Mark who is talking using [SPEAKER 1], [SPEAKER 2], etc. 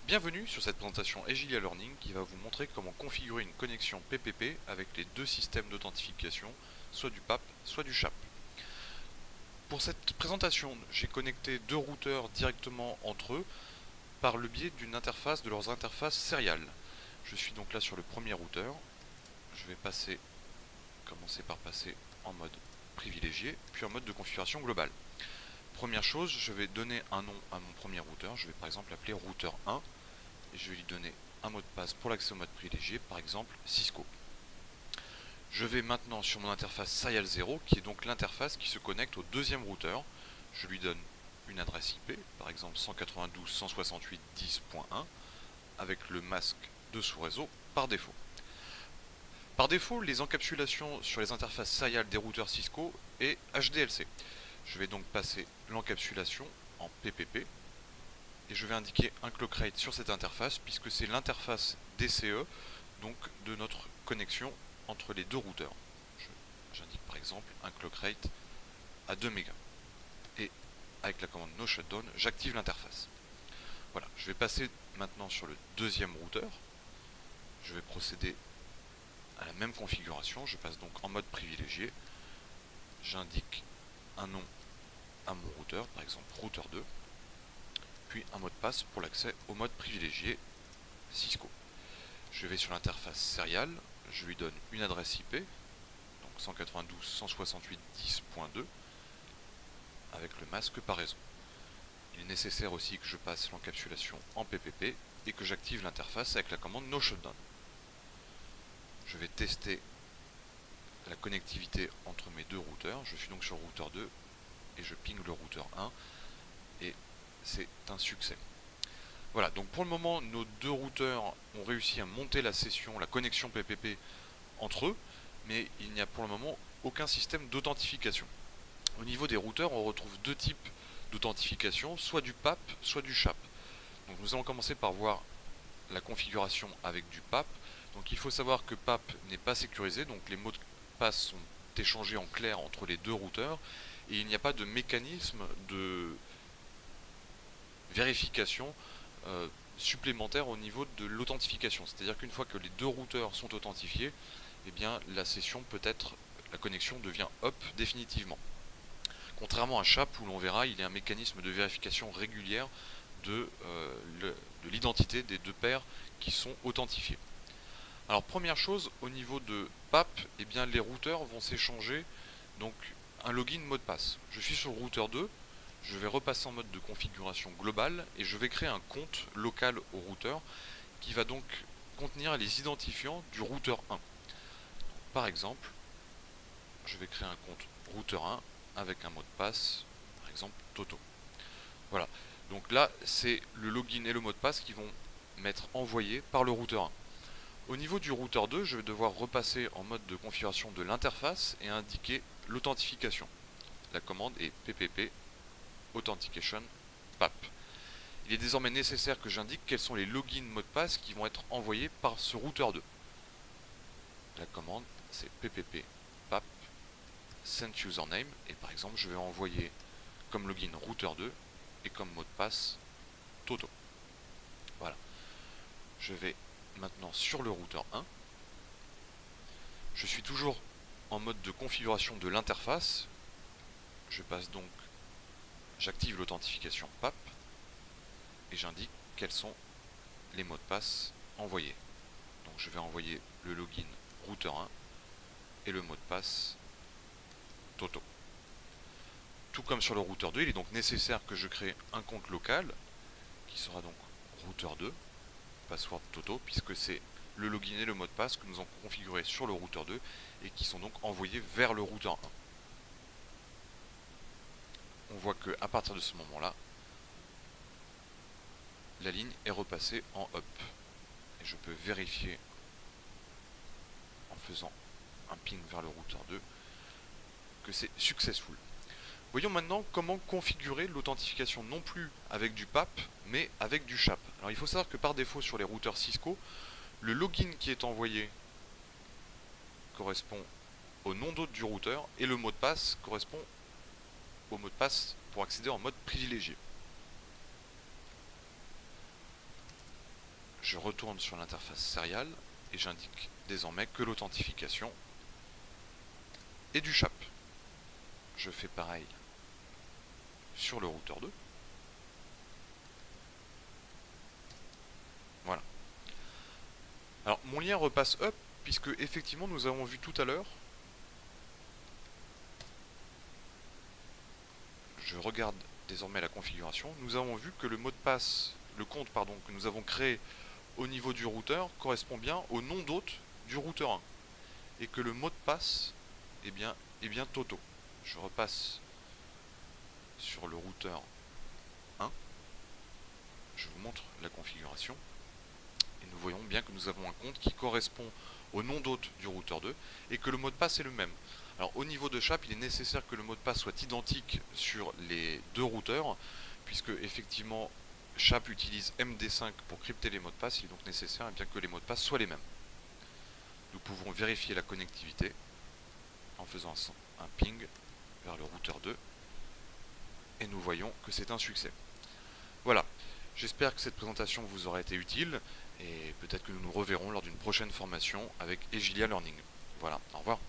[SPEAKER 1] Bienvenue sur cette présentation Egilia Learning qui va vous montrer comment configurer une connexion PPP avec les deux systèmes d'authentification, soit du PAP, soit du SHAP. Pour cette présentation, j'ai connecté deux routeurs directement entre eux par le biais d'une interface de leurs interfaces sériales. Je suis donc là sur le premier routeur. Je vais commencer par passer en mode privilégié, puis en mode de configuration globale. Première chose, je vais donner un nom à mon premier routeur. Je vais par exemple l'appeler routeur 1. Et je vais lui donner un mot de passe pour l'accès au mode privilégié, par exemple Cisco. Je vais maintenant sur mon interface Serial 0, qui est donc l'interface qui se connecte au deuxième routeur. Je lui donne une adresse IP, par exemple 192.168.10.1, avec le masque de sous-réseau par défaut. Par défaut, les encapsulations sur les interfaces serial des routeurs Cisco est HDLC. Je vais donc passer l'encapsulation en PPP. Et je vais indiquer un clock rate sur cette interface puisque c'est l'interface DCE donc de notre connexion entre les deux routeurs. J'indique par exemple un clock rate à 2 mégas. Et avec la commande no shutdown, j'active l'interface. Voilà, je vais passer maintenant sur le deuxième routeur. Je vais procéder à la même configuration. Je passe donc en mode privilégié. J'indique un nom à mon routeur, par exemple routeur 2. Puis un mot de passe pour l'accès au mode privilégié Cisco. Je vais sur l'interface serial, je lui donne une adresse IP, donc 192.168.10.2, avec le masque par réseau. Il est nécessaire aussi que je passe l'encapsulation en PPP et que j'active l'interface avec la commande no shutdown. Je vais tester la connectivité entre mes deux routeurs. Je suis donc sur le routeur 2 et je ping le routeur 1 et c'est un succès. Voilà, donc pour le moment, nos deux routeurs ont réussi à monter la session, la connexion PPP entre eux, mais il n'y a pour le moment aucun système d'authentification. Au niveau des routeurs, on retrouve deux types d'authentification, soit du PAP, soit du SHAP. Donc nous allons commencer par voir la configuration avec du PAP. Donc il faut savoir que PAP n'est pas sécurisé, donc les mots de passe sont échangés en clair entre les deux routeurs, et il n'y a pas de mécanisme de vérification supplémentaire au niveau de l'authentification. C'est-à-dire qu'une fois que les deux routeurs sont authentifiés, eh bien la session la connexion devient up définitivement. Contrairement à SHAP où l'on verra, il y a un mécanisme de vérification régulière de l'identité des deux paires qui sont authentifiés. Alors première chose, au niveau de PAP, eh bien les routeurs vont s'échanger donc un login mot de passe. Je suis sur le routeur 2. Je vais repasser en mode de configuration globale et je vais créer un compte local au routeur qui va donc contenir les identifiants du routeur 1. Par exemple, je vais créer un compte routeur 1 avec un mot de passe, par exemple Toto. Voilà, donc là c'est le login et le mot de passe qui vont m'être envoyés par le routeur 1. Au niveau du routeur 2, je vais devoir repasser en mode de configuration de l'interface et indiquer l'authentification. La commande est ppp authentication PAP. Il est désormais nécessaire que j'indique quels sont les logins mots de passe qui vont être envoyés par ce routeur 2. La commande c'est ppp PAP send username et par exemple je vais envoyer comme login routeur 2 et comme mot de passe Toto. Voilà. Je vais maintenant sur le routeur 1. Je suis toujours en mode de configuration de l'interface. Je passe donc, j'active l'authentification PAP et j'indique quels sont les mots de passe envoyés. Donc je vais envoyer le login routeur 1 et le mot de passe Toto. Tout comme sur le routeur 2, il est donc nécessaire que je crée un compte local qui sera donc routeur 2, password Toto, puisque c'est le login et le mot de passe que nous avons configuré sur le routeur 2 et qui sont donc envoyés vers le routeur 1. On voit que à partir de ce moment-là, la ligne est repassée en up. Et je peux vérifier en faisant un ping vers le routeur 2 que c'est successful. Voyons maintenant comment configurer l'authentification non plus avec du PAP mais avec du SHAP. Alors il faut savoir que par défaut sur les routeurs Cisco, le login qui est envoyé correspond au nom d'hôte du routeur et le mot de passe correspond au mot de passe pour accéder en mode privilégié. je retourne sur l'interface serial et j'indique désormais que l'authentification est du SHAP. Je fais pareil sur le routeur 2. Voilà. Alors mon lien repasse up puisque effectivement nous avons vu tout à l'heure, je regarde désormais la configuration, nous avons vu que le mot de passe, le compte pardon, que nous avons créé au niveau du routeur correspond bien au nom d'hôte du routeur 1 et que le mot de passe est bien Toto. Je repasse sur le routeur 1, je vous montre la configuration et nous voyons bien que nous avons un compte qui correspond au nom d'hôte du routeur 2 et que le mot de passe est le même. Alors au niveau de SHAP, il est nécessaire que le mot de passe soit identique sur les deux routeurs puisque effectivement SHAP utilise MD5 pour crypter les mots de passe, il est donc nécessaire bien que les mots de passe soient les mêmes. Nous pouvons vérifier la connectivité en faisant un ping vers le routeur 2 et nous voyons que c'est un succès. Voilà, j'espère que cette présentation vous aura été utile et peut-être que nous nous reverrons lors d'une prochaine formation avec Egilia Learning. Voilà, au revoir.